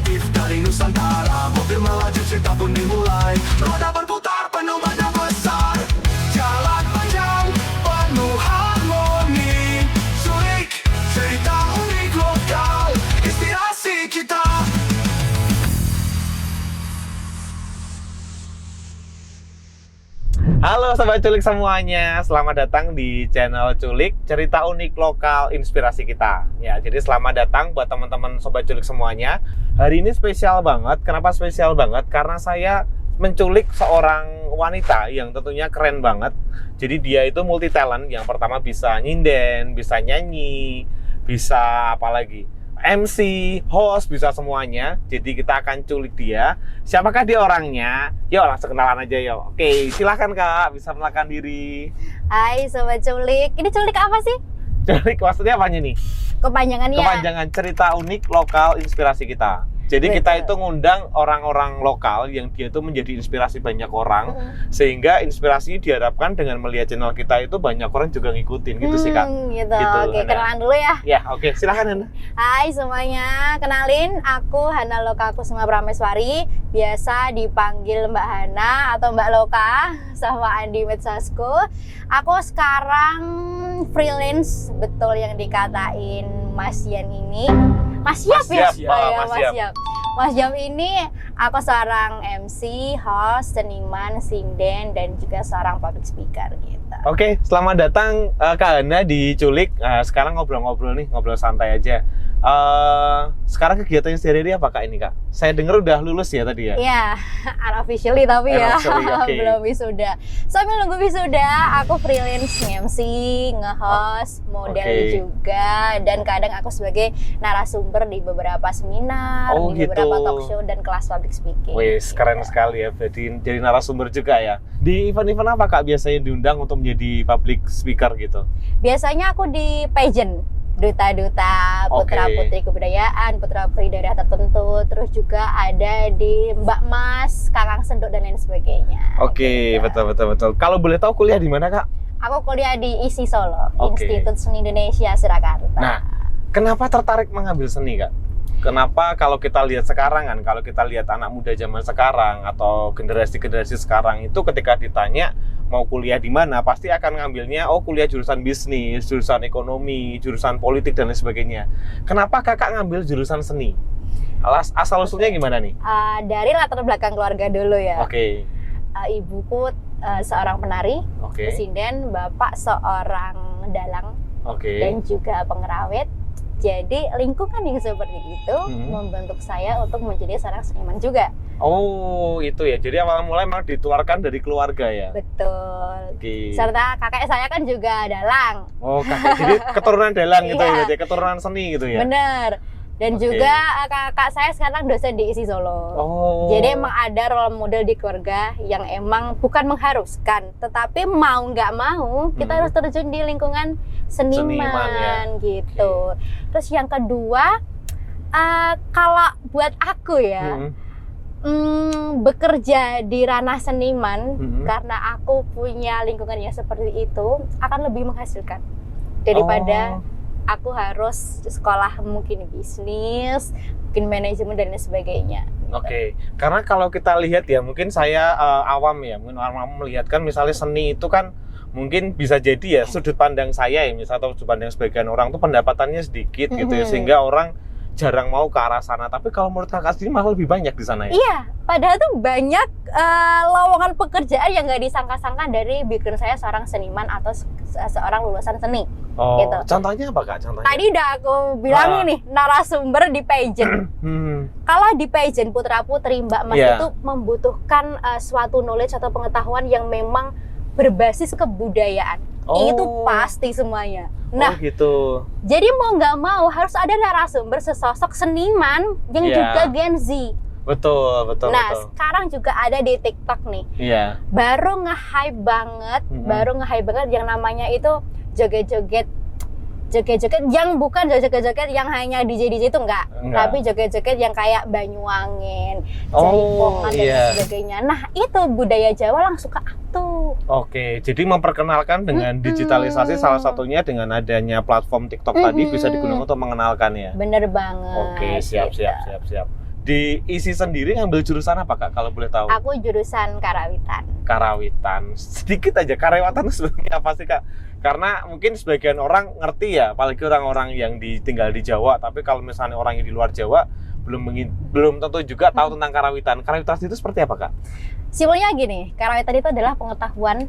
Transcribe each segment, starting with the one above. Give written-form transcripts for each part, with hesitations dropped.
inspiratif dari Nusantara. Mobil melaju cerita pun dimulai, roda berputar penuh badan besar. Jalan panjang penuh harmoni, Culik cerita unik lokal, inspirasi kita. Halo Sobat Culik semuanya, selamat datang di channel Culik, cerita unik lokal inspirasi kita. Ya, jadi selamat datang buat teman-teman Sobat Culik semuanya. Hari ini spesial banget, kenapa spesial banget? Karena saya menculik seorang wanita yang tentunya keren banget. Jadi dia itu multi talent, yang pertama bisa nyinden, bisa nyanyi, bisa apa lagi? MC, host, bisa semuanya. Jadi kita akan culik dia. Siapakah dia orangnya? Yuk langsung kenalan aja yuk. Oke, silahkan Kak, bisa mengenalkan diri. Hai Sobat Culik, ini culik apa sih? Culik maksudnya apanya nih? Kepanjangannya? Kepanjangan cerita unik lokal inspirasi kita. Jadi Betul. kita itu ngundang orang-orang lokal yang dia itu menjadi inspirasi banyak orang, sehingga inspirasi diharapkan dengan melihat channel kita itu banyak orang juga ngikutin gitu sih Kak. Gitu. Gitu, Oke, Hana. kenalan dulu ya. Ya, oke, silahkan Hana. Hai semuanya, kenalin aku Hana Loka Kusuma Prameswari, biasa dipanggil Mbak Hana atau Mbak Loka sama Andi Medsasku. Aku sekarang freelance, betul yang dikatain Mas Yan ini. Mas Yap ya? Yap. Oh, ya, Mas Mas Yap. Yap. Mas Yap ini aku seorang MC, host, seniman, sinden, dan juga seorang public speaker gitu. Oke, selamat datang Kak Hana di Culik. Sekarang ngobrol-ngobrol nih, ngobrol santai aja. Sekarang kegiatannya sehari-hari apa Kak ini Kak? Saya dengar udah lulus ya tadi ya? Iya, unofficially tapi ya Unofficially, oke. belum wisuda. Sambil nunggu wisuda, aku freelance nge-MC, nge-host, model Oke. juga, dan kadang aku sebagai narasumber di beberapa seminar, Oh, di gitu. beberapa talk show dan kelas public speaking. Wih, keren gitu. sekali ya. Jadi narasumber juga ya. Di event-event apa Kak biasanya diundang untuk menjadi public speaker gitu? Biasanya aku di pageant, duta-duta, putra-putri kebudayaan, putra-putri daerah tertentu, terus juga ada di Mbak Mas, Kakang Sendok dan lain sebagainya. Oke, Gitu. betul. Kalau boleh tahu kuliah di mana Kak? Aku kuliah di ISI Solo, Oke. Institut Seni Indonesia Surakarta. Nah, kenapa tertarik mengambil seni Kak? Kenapa kalau kita lihat sekarang kan, kalau kita lihat anak muda zaman sekarang atau generasi-generasi sekarang itu ketika ditanya mau kuliah di mana, pasti akan ngambilnya kuliah jurusan bisnis, jurusan ekonomi, jurusan politik dan lain sebagainya. Kenapa Kakak ngambil jurusan seni? Asal usulnya gimana nih? Dari latar belakang keluarga dulu ya. Oke. Ibuku seorang penari, Oke. sinden, bapak seorang dalang Oke. dan juga pengerawit. Jadi lingkungan yang seperti itu membentuk saya untuk menjadi seorang seniman juga. Oh, itu ya. Jadi awal mulai memang ditularkan dari keluarga ya. Betul. Oke. Serta kakek saya kan juga dalang. Oh, kakak. Jadi keturunan dalang gitu Iya. ya, jadi keturunan seni gitu ya. Bener. Dan Oke. juga kakak saya sekarang dosen di ISI Solo. Oh. Jadi emang ada role model di keluarga yang emang bukan mengharuskan, tetapi mau nggak mau kita harus terjun di lingkungan seniman, ya. gitu. Terus yang kedua, kalau buat aku ya, bekerja di ranah seniman karena aku punya lingkungan yang seperti itu akan lebih menghasilkan daripada aku harus sekolah mungkin bisnis, mungkin manajemen dan lain sebagainya. Oke, karena kalau kita lihat ya, mungkin saya awam ya, mungkin awam melihatkan misalnya seni itu kan mungkin bisa jadi ya sudut pandang saya ya, misalnya atau sudut pandang sebagian orang tuh pendapatannya sedikit gitu ya, sehingga orang jarang mau ke arah sana. Tapi kalau menurut Kakak sendiri malah lebih banyak di sana ya? Iya, padahal tuh banyak lowongan pekerjaan yang nggak disangka-sangka dari background saya seorang seniman atau seorang lulusan seni. Oh, Gitu. contohnya apa Kak? Contohnya? Tadi udah aku bilang nih, narasumber di pageant. Kalau di pageant putra-putri Mbak Mas Iya. itu membutuhkan suatu knowledge atau pengetahuan yang memang berbasis kebudayaan. Itu pasti semuanya. Nah, gitu. jadi mau nggak mau harus ada narasumber sesosok seniman yang Iya. juga Gen Z. Betul. Nah, sekarang juga ada di TikTok nih. Iya. Baru nge-hype banget yang namanya itu joget-joget yang bukan joget-joget yang hanya DJ itu enggak. Tapi joget-joget yang kayak Banyuangin, Jaipongan dan sebagainya. Nah, itu budaya Jawa langsung ke aku. Oke, jadi memperkenalkan dengan digitalisasi salah satunya dengan adanya platform TikTok tadi bisa digunakan untuk mengenalkan ya. Bener banget. Oke, siap. Di ISI sendiri ngambil jurusan apa Kak, kalau boleh tahu? Aku jurusan Karawitan. Karawitan. Sedikit aja, karawitan itu sebenarnya apa sih Kak? Karena mungkin sebagian orang ngerti ya, apalagi orang-orang yang tinggal di Jawa. Tapi kalau misalnya orang yang di luar Jawa, belum tentu juga tahu tentang karawitan. Karawitan itu seperti apa Kak? Simpelnya gini, karawitan itu adalah pengetahuan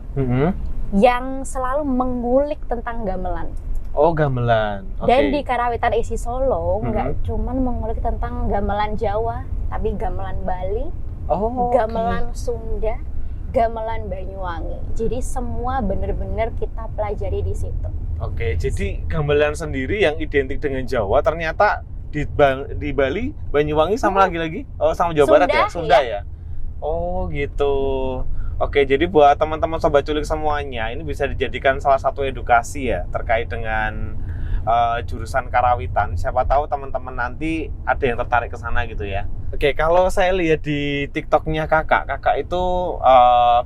yang selalu mengulik tentang gamelan. Oh, gamelan. Dan di Karawitan ISI Solo nggak cuman mengulik tentang gamelan Jawa, tapi gamelan Bali, gamelan Sunda, gamelan Banyuwangi. Jadi semua benar-benar kita pelajari di situ. Oke, jadi gamelan sendiri yang identik dengan Jawa ternyata di Bali, Banyuwangi sama lagi? Oh, sama Jawa Barat ya? Sunda ya? Oh, gitu. Oke, jadi buat teman-teman Sobat Culik semuanya, ini bisa dijadikan salah satu edukasi ya terkait dengan jurusan karawitan. Siapa tahu teman-teman nanti ada yang tertarik ke sana gitu ya. Oke, kalau saya lihat di TikToknya kakak itu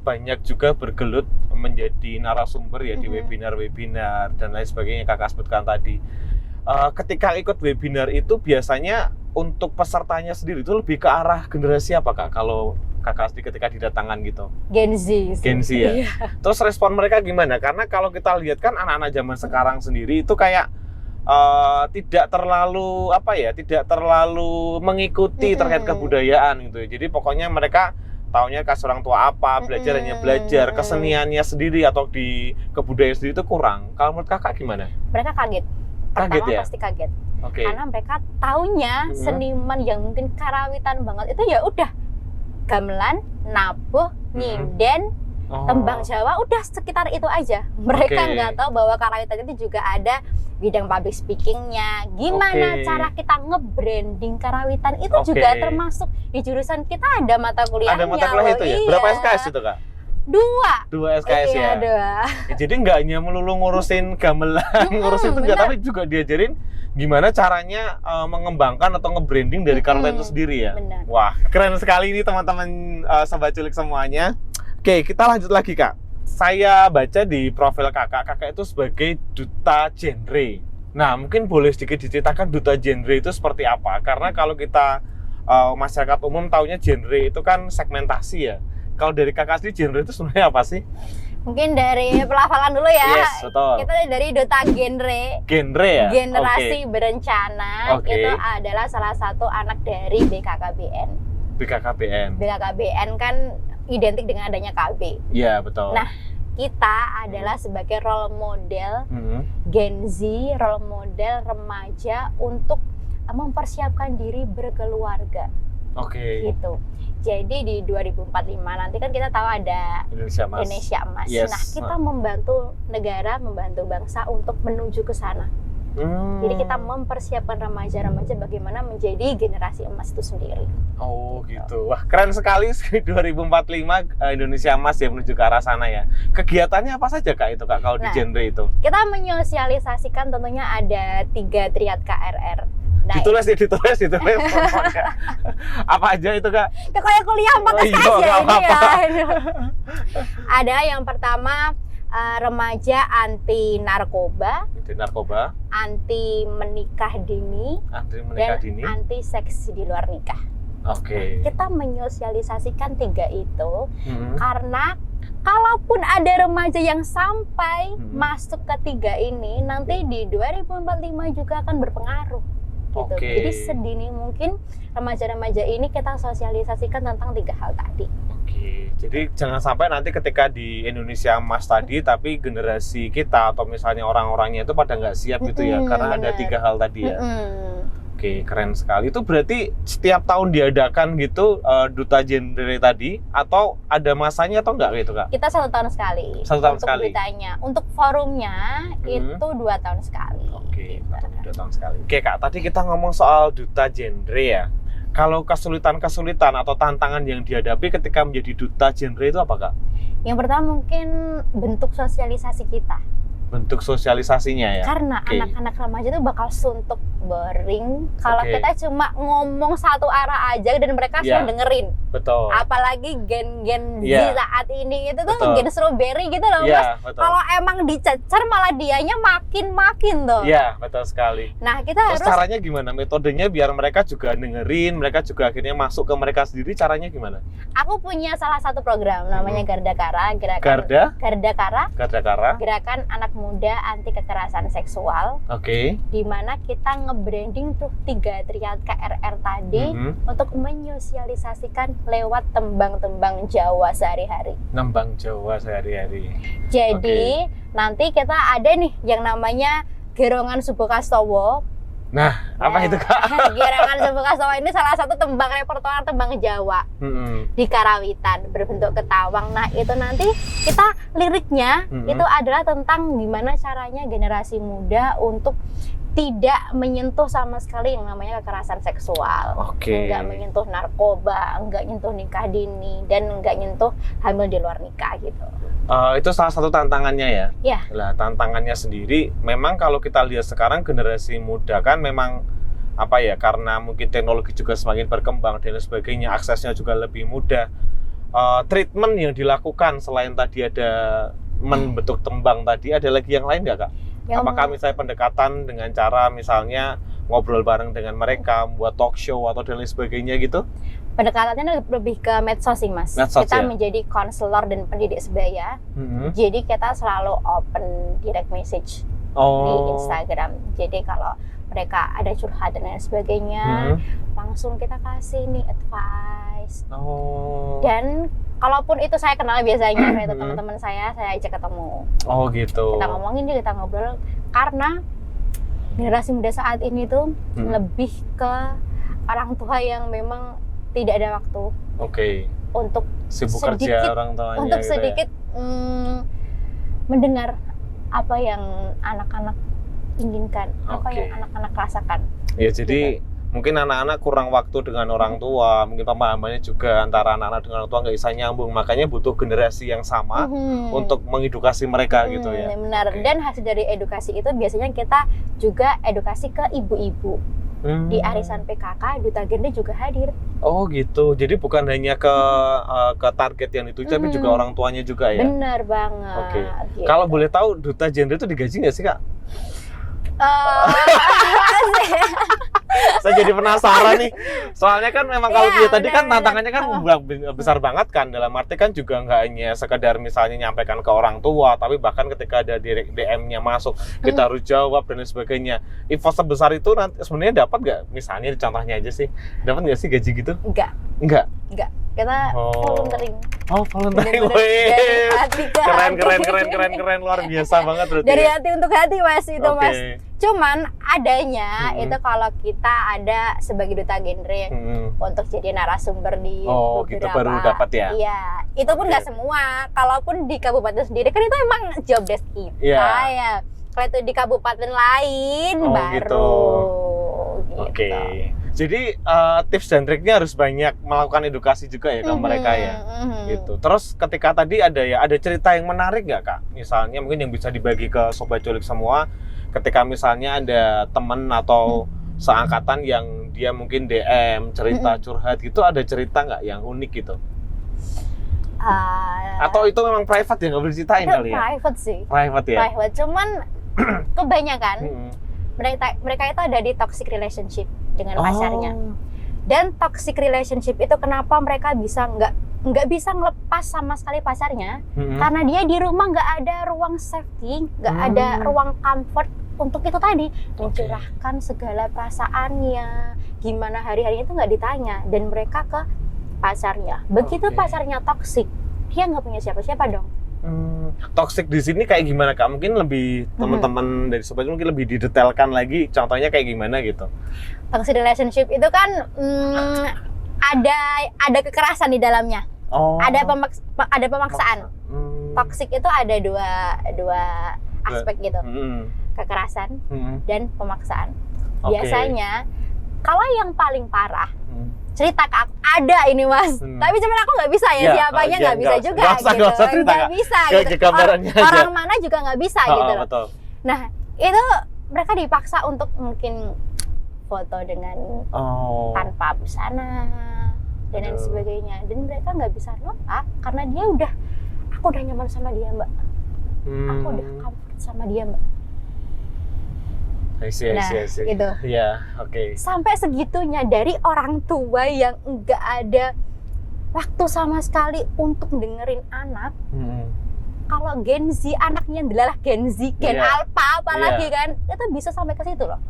banyak juga bergelut menjadi narasumber ya di webinar-webinar dan lain sebagainya kakak sebutkan tadi. Ketika ikut webinar itu biasanya untuk pesertanya sendiri itu lebih ke arah generasi apa Kak? Kalau kakak ketika didatangkan gitu? Gen Z. Gen Z ya? Iya. Terus respon mereka gimana? Karena kalau kita lihat kan anak-anak zaman sekarang sendiri itu kayak tidak terlalu mengikuti terkait kebudayaan gitu. Jadi pokoknya mereka taunya kasih orang tua apa, belajar hanya belajar, keseniannya sendiri atau di kebudayaan sendiri itu kurang. Kalau menurut kakak gimana? Mereka kaget. Pertama Ya? pasti kaget. Okay. Karena mereka taunya seniman yang mungkin karawitan banget itu ya udah gamelan, nabuh, nyinden, tembang Jawa, udah sekitar itu aja. Mereka nggak tahu bahwa karawitan itu juga ada bidang public speakingnya. Gimana cara kita nge-branding karawitan itu juga termasuk di jurusan kita ada mata kuliahnya. Ada mata kuliah itu ya? Iya. Berapa SKS itu Kak? 2 SKS ya? 2. Jadi nggak hanya melulu ngurusin gamelan, ngurusin itu juga, tapi juga diajarin gimana caranya mengembangkan atau nge-branding dari karawitan itu sendiri ya? Benar. Wah, keren sekali ini teman-teman Sobat Culik semuanya. Oke, kita lanjut lagi Kak. Saya baca di profil kakak itu sebagai duta genre. Nah, mungkin boleh sedikit diceritakan duta genre itu seperti apa? Karena kalau kita masyarakat umum taunya genre itu kan segmentasi ya. Kalau dari kakak sendiri genre itu sebenarnya apa sih? Mungkin dari pelafalan dulu ya. Yes, betul. Kita dari duta genre. Genre ya? Generasi Berencana. Oke. Itu adalah salah satu anak dari BKKBN. BKKBN kan identik dengan adanya KB. Iya, betul. Nah, kita adalah sebagai role model Gen Z, role model remaja untuk mempersiapkan diri berkeluarga. Oke. Gitu. Jadi di 2045 nanti kan kita tahu ada Indonesia Emas. Yes. Nah, kita membantu negara, membantu bangsa untuk menuju ke sana. Jadi kita mempersiapkan remaja-remaja bagaimana menjadi generasi emas itu sendiri. Oh gitu. Wah, keren sekali 2045 Indonesia Emas ya menuju ke arah sana ya. Kegiatannya apa saja Kak itu Kak kalau di genre itu? Kita menyosialisasikan tentunya ada 3 triad KRR. Nah, ditulis. Apa aja itu Kak? Kayak kuliah 4 SKS ya ini ya. Ada yang pertama remaja anti narkoba, anti menikah dini, dan anti seks di luar nikah. Oke. Kita menyosialisasikan 3 itu karena kalaupun ada remaja yang sampai masuk ke 3 ini, nanti di 2045 juga akan berpengaruh. Gitu. Jadi sedini mungkin remaja-remaja ini kita sosialisasikan tentang 3 hal tadi. Oke, jadi jangan sampai nanti ketika di Indonesia Emas tadi, tapi generasi kita atau misalnya orang-orangnya itu pada nggak siap gitu ya, karena ada 3 hal tadi ya. Oke, keren sekali. Itu berarti setiap tahun diadakan gitu duta genre tadi, atau ada masanya atau enggak gitu Kak? Kita 1 tahun sekali. 1 tahun untuk sekali. Dutanya, untuk forumnya itu 2 tahun sekali. Oke, 2 tahun sekali. Oke Kak, tadi kita ngomong soal duta genre ya. Kalau kesulitan-kesulitan atau tantangan yang dihadapi ketika menjadi duta genre itu apa Kak? Yang pertama mungkin bentuk sosialisasi kita. Bentuk sosialisasinya ya? Karena anak-anak remaja itu bakal suntuk, boring kalau kita cuma ngomong satu arah aja dan mereka cuma dengerin. Betul. Apalagi gen-gen di Iya. saat ini itu tuh Betul. gen strawberry gitu loh Mas. Iya, betul. Kalau emang dicecer malah dianya makin tuh. Iya, betul sekali. Nah kita Terus harus caranya gimana? Metodenya biar mereka juga dengerin, mereka juga akhirnya masuk ke mereka sendiri, caranya gimana? aku punya salah satu program namanya Garda Kara, gerakan Garda? Garda Kara, Garda Kara? gerakan anak muda anti kekerasan seksual, Oke. di mana kita nge-branding tuh 3 triad KRR tadi Mhm. untuk menyosialisasikan lewat tembang-tembang Jawa sehari-hari. Nembang Jawa sehari-hari. Jadi nanti kita ada nih yang namanya Gerongan Subokastowo. Nah, apa itu Kak? Gerongan Subokastowo ini salah satu tembang repertoar tembang Jawa Mhm. di Karawitan berbentuk ketawang. Nah itu nanti kita liriknya itu adalah tentang gimana caranya generasi muda untuk tidak menyentuh sama sekali yang namanya kekerasan seksual. Oke. Nggak menyentuh narkoba, nggak nyentuh nikah dini, dan nggak nyentuh hamil di luar nikah gitu. Itu salah satu tantangannya ya? Ya. Lah, tantangannya sendiri, memang kalau kita lihat sekarang generasi muda kan memang apa ya, karena mungkin teknologi juga semakin berkembang dan sebagainya, aksesnya juga lebih mudah. Treatment yang dilakukan selain tadi ada membentuk tembang tadi, ada lagi yang lain nggak Kak? Yang Apakah misalnya pendekatan dengan cara misalnya ngobrol bareng dengan mereka, buat talk show atau dan lain sebagainya gitu? pendekatannya lebih ke medsos sih Mas. Medsos, Kita ya? menjadi konselor dan pendidik sebaya. Mhm. Jadi kita selalu open direct message di Oh. Instagram. Jadi kalau mereka ada curhat dan lain sebagainya, Mhm. langsung kita kasih nih advice. Oh. Dan kalaupun itu saya kenal biasanya itu Mhm. teman-teman saya ajak ketemu. Oh gitu. Kita ngomongin dia, kita ngobrol karena generasi muda saat ini tuh lebih ke orang tua yang memang tidak ada waktu Oke. untuk Sibuk sedikit- kerja orang tuanya untuk gitu ya? sedikit mendengar apa yang anak-anak inginkan, apa Oke. yang anak-anak rasakan. Ya jadi mungkin anak-anak kurang waktu dengan orang tua, mungkin pemahamannya juga antara anak-anak dengan orang tua nggak bisa nyambung, makanya butuh generasi yang sama untuk mengedukasi mereka gitu ya. Benar. Oke. Dan hasil dari edukasi itu biasanya kita juga edukasi ke ibu-ibu. Di arisan PKK, Duta Gender juga hadir. Oh gitu, jadi bukan hanya ke target yang itu, tapi juga orang tuanya juga ya. Benar banget. Oke. Gitu. Kalau boleh tahu Duta Gender itu digaji nggak sih Kak? Saya jadi penasaran nih. Soalnya kan memang kalau Iya, dia tadi kan benar, tantangannya kan besar banget kan. Dalam arti kan juga nggak hanya sekedar misalnya nyampaikan ke orang tua, tapi bahkan ketika ada DM-nya masuk, kita harus jawab dan lain sebagainya. Info sebesar itu nanti sebenarnya dapat nggak? Misalnya contohnya aja sih, dapat nggak sih gaji gitu? Enggak. Enggak. Kita Oh. volunteering. Oh, volunteering. Bener-bener dari Wih. hati ke Keren, luar biasa banget berarti. Dari ya. hati untuk hati Mas itu Oke. Mas. Cuman adanya Mm-mm. itu kalau kita ada sebagai duta genre untuk jadi narasumber di Oh, gitu baru dapat ya? Iya, itu pun Oke. nggak semua. Kalaupun di kabupaten sendiri kan itu emang job desk kita Iya. ya. Kalau itu di kabupaten lain Oh, baru. gitu. Gitu. Oke. Jadi tips dan triknya harus banyak melakukan edukasi juga ya ke mereka ya. Gitu. Terus ketika tadi ada cerita yang menarik nggak Kak? Misalnya mungkin yang bisa dibagi ke Sobat Culik semua, ketika misalnya ada temen atau seangkatan yang dia mungkin DM cerita curhat gitu, ada cerita nggak yang unik gitu? Atau itu memang private ya, nggak boleh ceritain itu kali ya? private sih. Private ya. Private. Cuman kebanyakan Mm-mm. mereka itu ada di toxic relationship dengan Oh. pacarnya. Dan toxic relationship itu kenapa mereka bisa nggak bisa ngelepas sama sekali pacarnya? Mm-mm. Karena dia di rumah nggak ada ruang safety, nggak ada ruang comfort untuk itu tadi, mencurahkan segala perasaannya, gimana hari-harinya itu nggak ditanya, dan mereka ke pacarnya. Begitu Oke. pacarnya toxic, dia nggak punya siapa-siapa dong. Toxic di sini kayak gimana Kak? Mungkin lebih teman-teman dari Sobat mungkin lebih didetailkan lagi, contohnya kayak gimana gitu? Toxic relationship itu kan ada kekerasan di dalamnya, Oh. ada pemaksaan. Toxic itu ada dua aspek gitu, kekerasan dan pemaksaan. Oke. Biasanya kalau yang paling parah, cerita ke aku, ada ini Mas, tapi cuman aku nggak bisa ya, Ya, siapanya ya, nggak bisa nggak juga usah, gitu, nggak usah cerita, nggak Kak. bisa Kayak gitu. gambarannya aja. Orang mana juga nggak bisa gitu loh. Betul. Nah itu mereka dipaksa untuk mungkin foto dengan Oh. tanpa busana, dan lain Aduh. sebagainya. Dan mereka nggak bisa nolak karena aku udah nyaman sama dia mbak, aku udah comfort sama dia mbak. I see. Nah, gitu. Iya, oke. Sampai segitunya dari orang tua yang nggak ada waktu sama sekali untuk dengerin anak. Kalau Gen Z, anaknya adalah Gen Z, Gen Iya. Alpha apalagi kan, itu bisa sampai ke situ loh.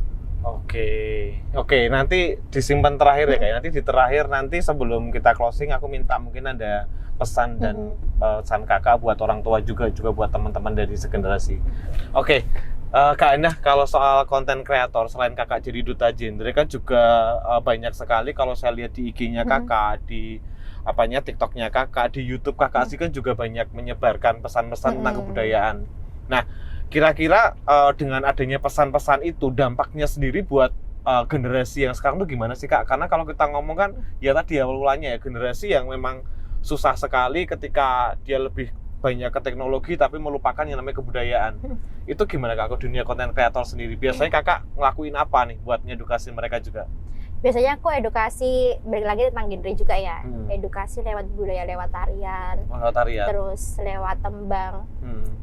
Oke, nanti disimpan terakhir ya kayak nanti di terakhir nanti sebelum kita closing aku minta mungkin ada pesan dan pesan kakak buat orang tua juga buat teman-teman dari segenerasi. Oke, Kak Endah, kalau soal konten kreator selain kakak jadi duta genre kan juga banyak sekali kalau saya lihat di IG-nya kakak, di TikTok-nya kakak, di YouTube kakak sih kan juga banyak menyebarkan pesan-pesan tentang kebudayaan. Nah, kira-kira dengan adanya pesan-pesan itu dampaknya sendiri buat generasi yang sekarang tuh gimana sih Kak? Karena kalau kita ngomong kan ya tadi awal-awalnya ya generasi yang memang susah sekali ketika dia lebih banyak ke teknologi tapi melupakan yang namanya kebudayaan. Itu gimana Kak ke dunia konten kreator sendiri? Biasanya Kakak ngelakuin apa nih buat ngedukasi mereka juga? Biasanya aku edukasi, balik lagi tentang genre juga ya. Edukasi lewat budaya, lewat tarian, terus lewat tembang.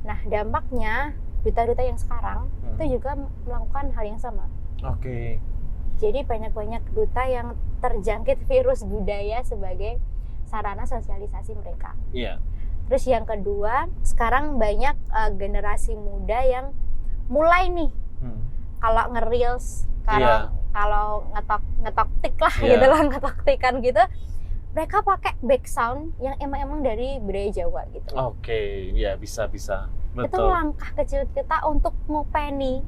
Nah dampaknya duta-duta yang sekarang itu juga melakukan hal yang sama. Oke. Jadi banyak-banyak duta yang terjangkit virus budaya sebagai sarana sosialisasi mereka. Iya. Terus yang kedua, sekarang banyak generasi muda yang mulai nih kalau nge-reels, kalau ngetok-tik lah gitu lah, ngetok-tikan gitu, mereka pakai back sound yang emang dari budaya Jawa gitu. Oke, ya bisa. Betul. Itu langkah kecil kita untuk ngupeni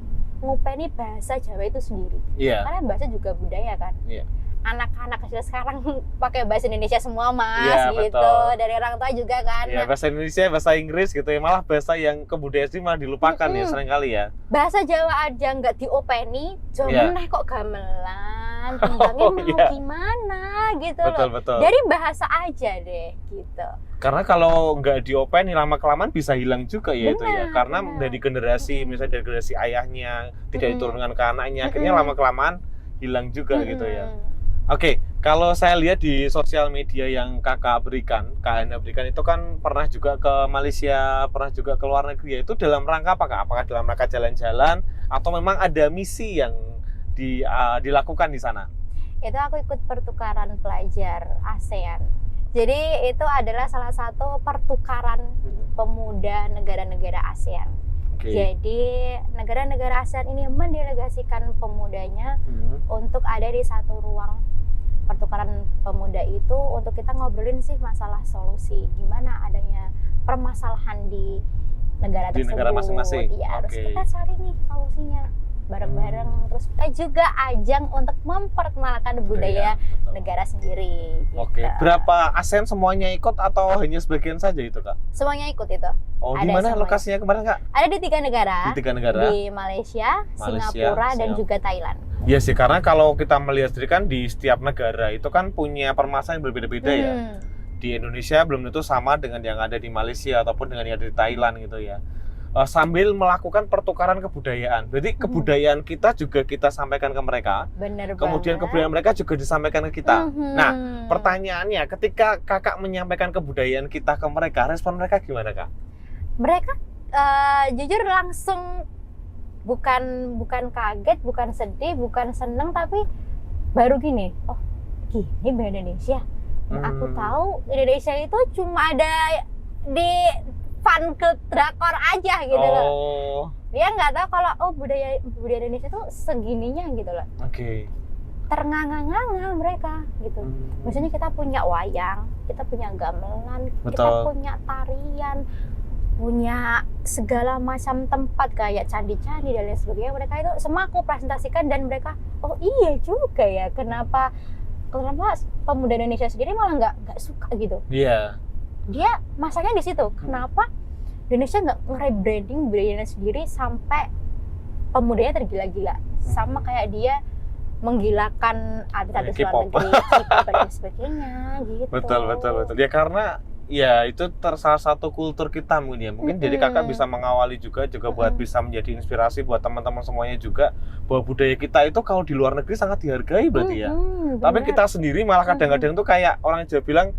bahasa Jawa itu sendiri. Iya. Karena bahasa juga budaya kan. Iya. Anak-anak kecil sekarang pakai bahasa Indonesia semua mas, Iya, gitu. betul. Dari orang tua juga kan. Iya, bahasa Indonesia, bahasa Inggris gitu ya, malah bahasa yang kebudayaan sih malah dilupakan ya seringkali ya. Bahasa Jawa aja nggak diopeni, meneh kok gamelan, tembangnya mau gimana gitu Betul. loh. Dari bahasa aja deh gitu. Karena kalau nggak diopeni lama-kelamaan bisa hilang juga ya itu ya. Karena dari generasi, misalnya dari generasi ayahnya tidak diturunkan ke anaknya, akhirnya lama-kelamaan hilang juga gitu ya. Oke, kalau saya lihat di sosial media yang Kak Hana berikan itu kan pernah juga ke Malaysia, pernah juga ke luar negeri ya. Itu dalam rangka apa Kak? Apakah dalam rangka jalan-jalan atau memang ada misi yang dilakukan di sana? Itu aku ikut pertukaran pelajar ASEAN. Jadi itu adalah salah satu pertukaran pemuda negara-negara ASEAN. Jadi negara-negara ASEAN ini mendelegasikan pemudanya untuk ada di satu ruang pertukaran pemuda itu untuk kita ngobrolin sih masalah solusi gimana adanya permasalahan di negara tersebut. Di negara masing-masing. Iya, harus kita cari nih solusinya bareng-bareng. Terus kita juga ajang untuk memperkenalkan budaya negara sendiri. Gitu. Oke, berapa ASEAN semuanya ikut atau hanya sebagian saja itu Kak? Semuanya ikut itu. Oh, di mana lokasinya kemarin Kak? Ada di 3 negara. Di 3 negara. Di Malaysia, Singapura, dan juga Thailand. Iya sih, karena kalau kita melihat sendiri kan di setiap negara itu kan punya permasalahan yang berbeda-beda ya. Di Indonesia belum tentu sama dengan yang ada di Malaysia ataupun dengan yang ada di Thailand gitu ya. Sambil melakukan pertukaran kebudayaan. Berarti kebudayaan kita juga kita sampaikan ke mereka. Bener kemudian banget. kebudayaan mereka juga disampaikan ke kita. Nah, pertanyaannya ketika Kakak menyampaikan kebudayaan kita ke mereka, respon mereka gimana Kak? Mereka jujur langsung bukan kaget, bukan sedih, bukan seneng, tapi baru gini, oh gini bahasa Indonesia. Aku tahu Indonesia itu cuma ada di fan club drakor aja gitu loh. Dia nggak tahu kalau budaya Indonesia itu segininya gitu loh. Ternganga-nganga mereka gitu. Maksudnya kita punya wayang, kita punya gamelan, kita punya tarian, punya segala macam tempat kayak candi-candi dan lain sebagainya. Mereka itu semua aku presentasikan dan mereka, oh iya juga ya, kenapa pemuda Indonesia sendiri malah nggak suka gitu. Iya. Dia masaknya di situ. Kenapa Indonesia nggak nge-rebranding budayanya sendiri sampai pemudanya tergila-gila, sama kayak dia menggilakan artis-artis luar negeri, K-pop dan sebagainya gitu. Betul. Ya karena ya itu salah satu kultur kita mungkin ya. Mungkin jadi kakak bisa mengawali juga buat bisa menjadi inspirasi buat teman-teman semuanya juga bahwa budaya kita itu kalau di luar negeri sangat dihargai berarti ya. Tapi kita sendiri malah kadang-kadang tuh kayak orang Jawa bilang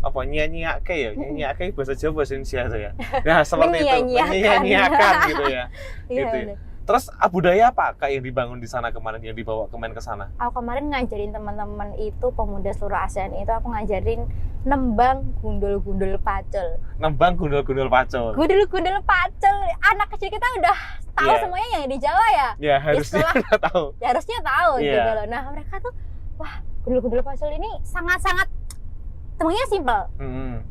apa nyanyiake ya, nyanyiake bahasa Jawa bahasa Indonesia itu ya. Nah seperti itu, nyanyiakan gitu ya. Gitu ya. Terus budaya apa kak yang dibangun di sana kemarin, yang dibawa ke sana? Aku kemarin ngajarin teman-teman itu pemuda seluruh ASEAN itu, aku ngajarin nembang gundul-gundul pacul. Nembang gundul-gundul pacul. Gundul-gundul pacul, anak kecil kita udah tahu semuanya yang di Jawa ya. Ya harusnya udah tahu. Ya harusnya tahu gitu loh. Nah mereka tuh, wah gundul-gundul pacul ini sangat-sangat temunya simpel.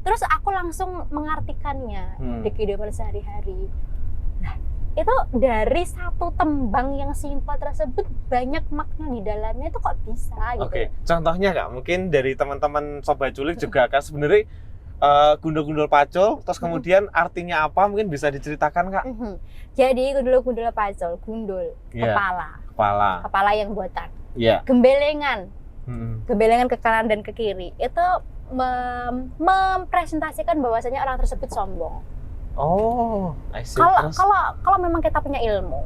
Terus aku langsung mengartikannya di kehidupan sehari-hari. Nah, itu dari satu tembang yang simpel tersebut banyak makna di dalamnya, itu kok bisa gitu. Oke, contohnya kak, mungkin dari teman-teman Sobat Culik juga kan sebenarnya gundul-gundul pacul, terus kemudian artinya apa mungkin bisa diceritakan kak? Jadi gundul-gundul pacul, gundul, kepala yang botak, gembelengan, gembelengan ke kanan dan ke kiri, itu mempresentasikan bahwasanya orang tersebut sombong. Oh, I see. Kalau memang kita punya ilmu,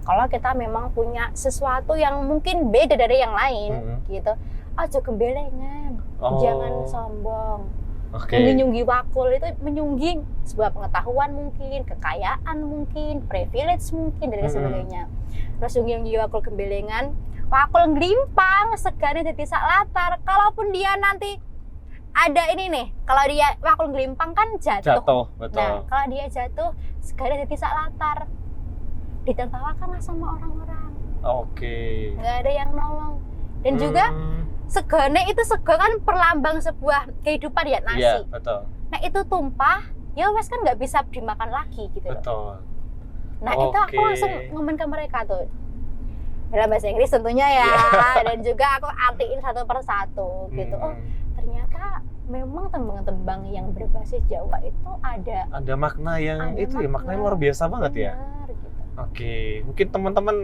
kalau kita memang punya sesuatu yang mungkin beda dari yang lain, gitu, aja gembelengan, jangan sombong. Menyunggi wakul itu menyunggi sebuah pengetahuan mungkin, kekayaan mungkin, privilege mungkin dan sebagainya. Terus menyunggi wakul gembelengan, wakul ngelimpang, segane jadi sak latar. Kalaupun dia nanti ada ini nih, kalau dia wakul ngelimpang kan jatuh. Betul. Nah, kalau dia jatuh, segala jadi sak latar, ditertawakanlah sama orang-orang. Oke. Nggak ada yang nolong. Dan juga segane itu sego kan perlambang sebuah kehidupan ya, nasi. Iya, betul. Nah itu tumpah, ya wes kan nggak bisa dimakan lagi gitu. Betul. Nah itu aku langsung ngomong ke mereka tuh dalam bahasa Inggris tentunya ya, dan juga aku artiin satu persatu gitu. Oh ternyata memang tembang-tembang yang berbasis Jawa itu ada makna yang maknanya luar biasa banget ya. Gitu. Oke, mungkin teman-teman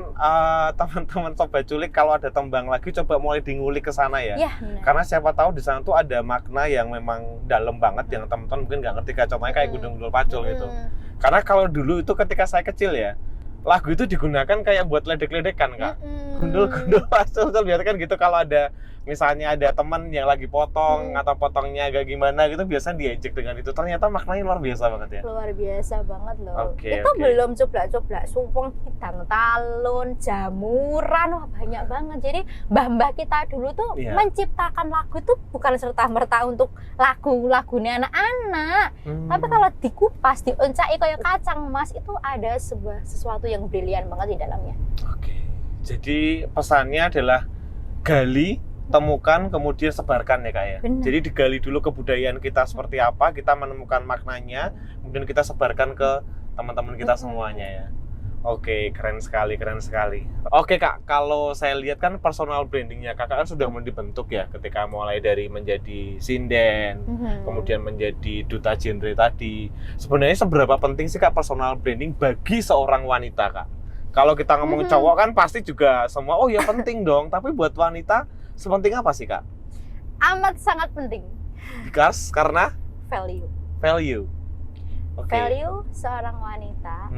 Sobat Culik kalau ada tembang lagi coba mulai ngulik ke sana ya. Karena siapa tahu di sana tuh ada makna yang memang dalam banget yang teman-teman mungkin nggak ngerti, contohnya kayak gundul-gundul pacul gitu. Karena kalau dulu itu ketika saya kecil ya, lagu itu digunakan kayak buat ledek-ledekan kak. Gundul-gundul pacul biar kan gitu, kalau ada misalnya ada teman yang lagi potong atau potongnya agak gimana gitu, biasanya diejek dengan itu. Ternyata maknanya luar biasa banget ya. Luar biasa banget loh. Itu belum coba-coba sumpung kidang talun, jamuran, wah banyak banget. Jadi mbah-mbah kita dulu tuh menciptakan lagu tuh bukan serta-merta untuk lagu-lagunya anak-anak. Tapi kalau dikupas, dioncai kayak kacang mas, itu ada sesuatu yang brilian banget di dalamnya. Oke. Jadi pesannya adalah gali, temukan, kemudian sebarkan ya kak ya. Benar. Jadi digali dulu kebudayaan kita seperti apa, kita menemukan maknanya, kemudian kita sebarkan ke teman-teman kita semuanya ya. Oke, keren sekali. Oke kak, kalau saya lihat kan personal brandingnya kakak kan sudah dibentuk ya, ketika mulai dari menjadi sinden, kemudian menjadi duta genre tadi. Sebenarnya seberapa penting sih kak personal branding bagi seorang wanita kak? Kalau kita ngomong cowok kan pasti juga semua, oh ya penting dong, tapi buat wanita sepenting apa sih kak? Amat sangat penting. Karena value. Value seorang wanita.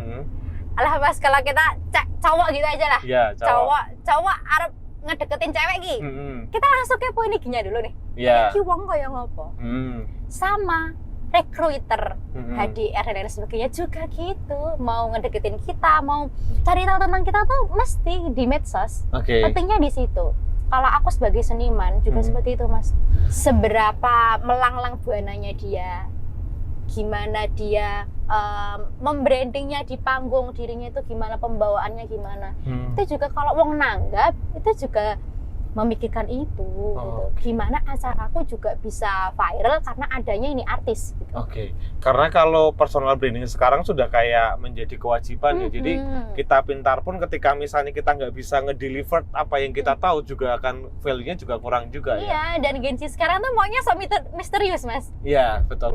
Alah mas, kalau kita cowok gitu aja lah. Iya, cowok arep ngedeketin cewek ki. Kita langsung kepo ini ginya dulu nih. Iya. Iki wong kaya ngopo? Sama recruiter, HDR dan lain sebagainya juga gitu. Mau ngedeketin kita, mau cari tahu tentang kita tuh mesti di medsos. Pentingnya di situ. Kalau aku sebagai seniman juga seperti itu mas. Seberapa melanglang buananya dia, gimana dia membrandingnya di panggung dirinya itu gimana, pembawaannya gimana. Itu juga kalau wong nanggap itu juga memikirkan itu gitu. Gimana acaraku juga bisa viral karena adanya ini artis gitu. Karena kalau personal branding sekarang sudah kayak menjadi kewajiban ya. Jadi kita pintar pun ketika misalnya kita nggak bisa ngedeliver apa yang kita tahu juga akan value-nya juga kurang juga ya. Dan Gen Z sekarang tuh maunya so misterius mas. Iya, betul.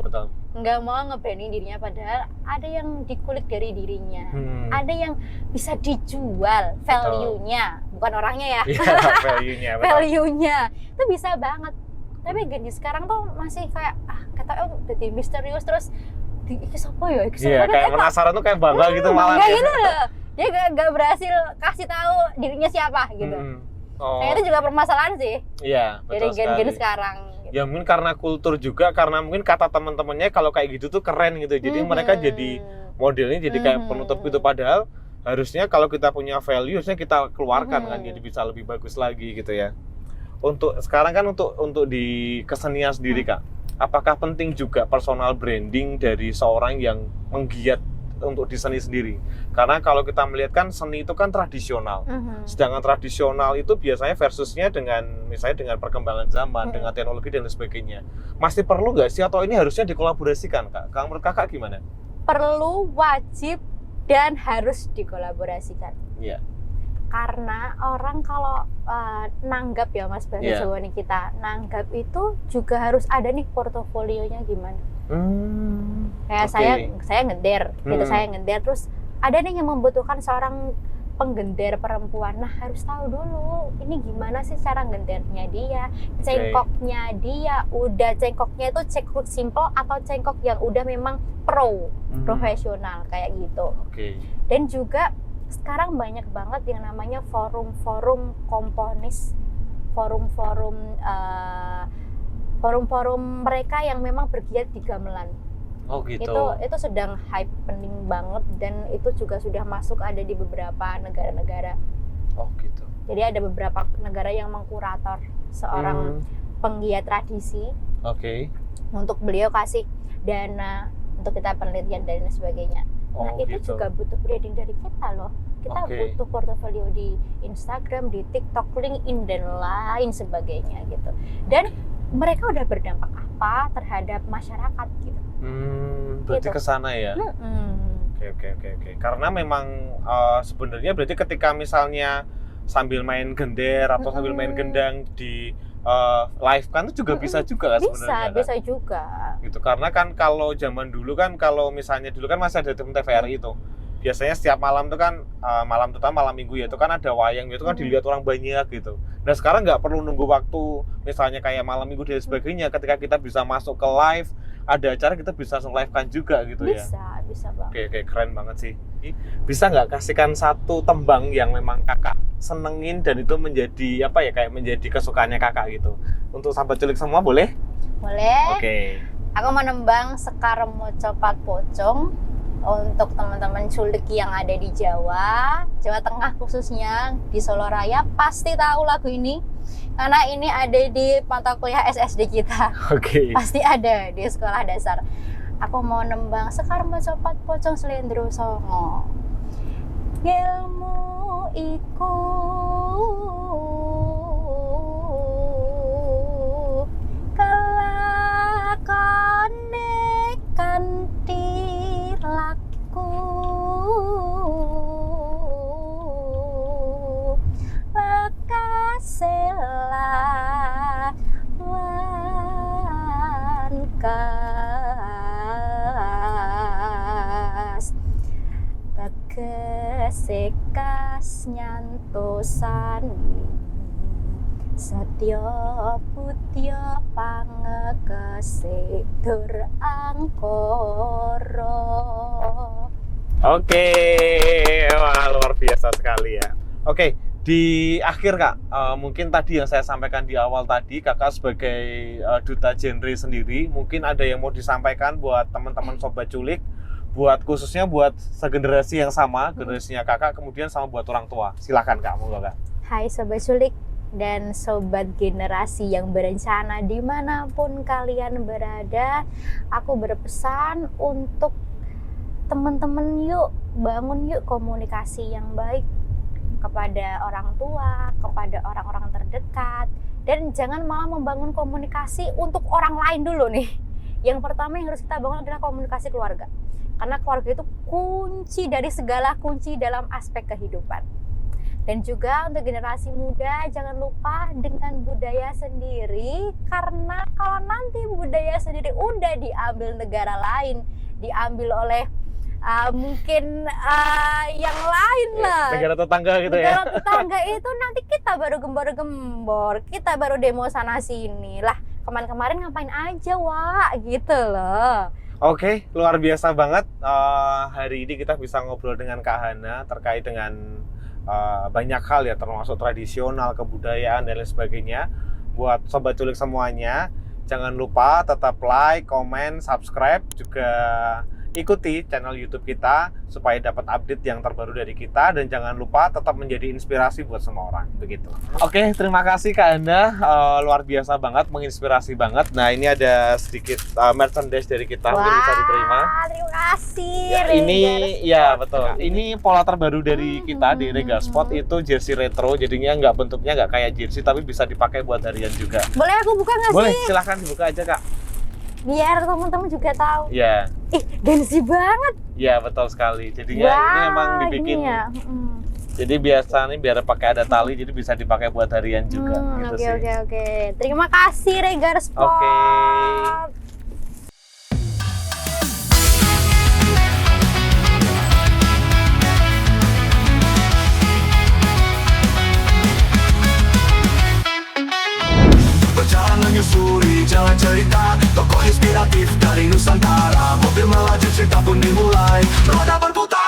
Nggak mau nge-branding dirinya, padahal ada yang dikulik dari dirinya. Ada yang bisa dijual value-nya, bukan orangnya ya. Value-nya. Value-nya itu bisa banget. Tapi Gen Z sekarang tuh masih kayak kata jadi misterius terus iki sapa ya? Iki Iya, sapa kayak penasaran tuh kayak bangga gitu malah. Bangga gitu loh. Dia gak berhasil kasih tahu dirinya siapa gitu. Oh. Kayak itu juga permasalahan sih. Iya, Dari betul gen-gen sekali. sekarang. Gitu. Ya mungkin karena kultur juga, karena mungkin kata teman-temannya kalau kayak gitu tuh keren gitu. Jadi mereka jadi modelnya jadi kayak penutup gitu, padahal harusnya kalau kita punya value harusnya kita keluarkan kan, jadi bisa lebih bagus lagi gitu ya. Untuk sekarang kan untuk di kesenian sendiri Kak, apakah penting juga personal branding dari seorang yang menggiat untuk di seni sendiri? Karena kalau kita melihat kan seni itu kan tradisional, sedangkan tradisional itu biasanya versusnya dengan misalnya dengan perkembangan zaman, dengan teknologi dan sebagainya. Masih perlu nggak sih atau ini harusnya dikolaborasikan Kak? Kalau menurut Kakak gimana? Perlu, wajib, dan harus dikolaborasikan. Iya. Karena orang kalau nanggap ya Mas bahasa Jawa nih kita, nanggap itu juga harus ada nih portofolionya gimana. Kayak saya ngeder, gitu saya ngeder terus ada nih yang membutuhkan seorang penggender perempuan. Nah, harus tahu dulu ini gimana sih cara gendernya dia, cengkoknya dia, udah cengkoknya itu cengkok simple atau cengkok yang udah memang profesional kayak gitu. Dan juga sekarang banyak banget yang namanya forum-forum komponis, forum-forum mereka yang memang bergiat di gamelan. Oh gitu. Itu sedang happening banget dan itu juga sudah masuk ada di beberapa negara-negara. Oh gitu. Jadi ada beberapa negara yang mengkurator seorang penggiat tradisi. Untuk beliau kasih dana untuk kita penelitian dan sebagainya. Nah itu gitu. juga butuh branding dari kita loh. Kita butuh portofolio di Instagram, di TikTok, LinkedIn dan lain sebagainya gitu. Dan mereka udah berdampak apa terhadap masyarakat gitu. Berarti gitu. ke sana ya. Oke. Karena memang sebenarnya berarti ketika misalnya sambil main gender atau sambil main gendang di live kan itu juga bisa juga kan sebenarnya. Bisa juga. Gitu. Karena kan kalau zaman dulu kan kalau misalnya dulu kan masih ada TVRI itu. Biasanya setiap malam itu kan malam terutama malam minggu ya itu kan ada wayang itu kan dilihat orang banyak gitu. Nah sekarang nggak perlu nunggu waktu misalnya kayak malam minggu dan sebagainya, ketika kita bisa masuk ke live ada acara kita bisa langsung live kan juga gitu ya. Bisa banget. Oke, keren banget sih. Bisa nggak kasihkan satu tembang yang memang Kakak senengin dan itu menjadi apa ya kayak menjadi kesukaannya Kakak gitu. Untuk sahabat culik semua boleh? Boleh. Aku menembang Sekar Moco Pat Pocong untuk teman-teman culik yang ada di Jawa Tengah khususnya di Solo Raya pasti tahu lagu ini karena ini ada di mata kuliah SSD kita. Pasti ada di sekolah dasar. Aku mau nembang Sekar Moco Pat Pocong Slendro Songo. Ilmu iku kelakone kanthi laku lakasela wan kas tegese kas nyantosani Satya Putya pangekase dur angkara. Wah luar biasa sekali ya. Di akhir Kak, mungkin tadi yang saya sampaikan di awal tadi, Kakak sebagai duta genre sendiri, mungkin ada yang mau disampaikan buat teman-teman sobat culik, khususnya buat segenerasi yang sama, generasinya Kakak, kemudian sama buat orang tua. Silakan Kak, monggo Kak. Hai sobat culik dan sobat generasi yang berencana dimanapun kalian berada, aku berpesan untuk teman-teman bangun yuk komunikasi yang baik kepada orang tua, kepada orang-orang terdekat, dan jangan malah membangun komunikasi untuk orang lain dulu nih. Yang pertama yang harus kita bangun adalah komunikasi keluarga, karena keluarga itu kunci dari segala kunci dalam aspek kehidupan. Dan juga untuk generasi muda jangan lupa dengan budaya sendiri, karena kalau nanti budaya sendiri udah diambil negara lain, diambil oleh mungkin yang lain lah, negara tetangga gitu ya. Negara tetangga itu nanti kita baru gembor-gembor, kita baru demo sana sini lah. kemarin ngapain aja, Wak, gitu loh. Oke, luar biasa banget. Hari ini kita bisa ngobrol dengan Kak Hana terkait dengan banyak hal ya, termasuk tradisional, kebudayaan, dan lain sebagainya. Buat Sobat Culik semuanya, jangan lupa tetap like, komen, subscribe, juga ikuti channel YouTube kita supaya dapat update yang terbaru dari kita, dan jangan lupa tetap menjadi inspirasi buat semua orang, begitu. Oke, terima kasih Kak Hana, luar biasa banget, menginspirasi banget. Nah, ini ada sedikit merchandise dari kita, mungkin bisa diterima. Terima kasih. Ya, ini Regar ya Sport. betul. Ini pola terbaru dari kita di Regar Sport, itu jersey retro, jadinya bentuknya nggak kayak jersey tapi bisa dipakai buat harian juga. Boleh aku buka nggak Boleh, sih? silahkan dibuka aja Kak. Biar teman-teman juga tahu. Ya. Gengsi banget. Ya betul sekali. Jadinya ini emang dibikin. Gini ya. Jadi biasa nih biar pakai ada tali, jadi bisa dipakai buat harian juga. Gitu Oke sih. oke oke. Terima kasih Regar Sport. Oke. Berjalan menyusuri jalan cerita, tokoh inspiratif dari Nusantara. Mobil melaju, cerita pun dimulai, roda berputar.